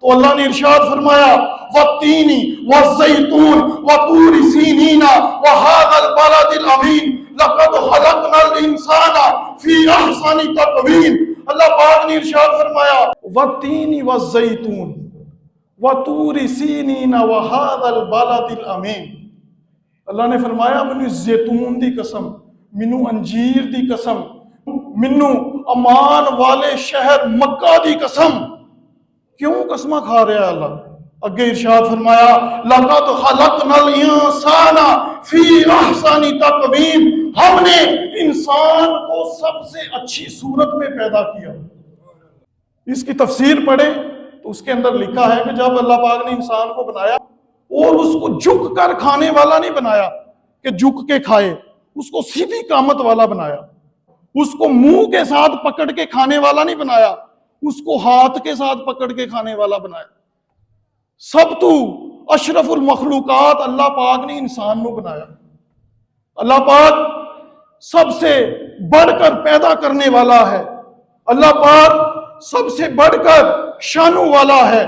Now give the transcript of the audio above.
تو اللہ نے ارشاد فرمایا والتین والزیتون وطور سینین وہذا البلد الامین لقد خلقنا الانسان فی احسن تقویم۔ اللہ پاک نے ارشاد فرمایا والتین والزیتون وطور سینین وہذا البلد الامین۔ اللہ نے فرمایا مینوں زیتون دی قسم، مینوں انجیر دی قسم، مینوں امان والے شہر مکہ دی قسم۔ کیوں قسمہ کھا رہا ہے اللہ؟ اگے ارشاد فرمایا لَقَدْ خَلَقْنَا الْإِنسَانَ فِي أَحْسَنِ تَقْوِيمٍ، ہم نے انسان کو سب سے اچھی صورت میں پیدا کیا۔ اس کی تفسیر پڑھیں تو اس کے اندر لکھا ہے کہ جب اللہ پاک نے انسان کو بنایا اور اس کو جھک کر کھانے والا نہیں بنایا کہ جھک کے کھائے، اس کو سیدھی قامت والا بنایا۔ اس کو منہ کے ساتھ پکڑ کے کھانے والا نہیں بنایا، اس کو ہاتھ کے ساتھ پکڑ کے کھانے والا بنایا۔ سب تو اشرف المخلوقات اللہ پاک نے انسان کو بنایا۔ اللہ پاک سب سے بڑھ کر پیدا کرنے والا ہے، اللہ پاک سب سے بڑھ کر شانوں والا ہے۔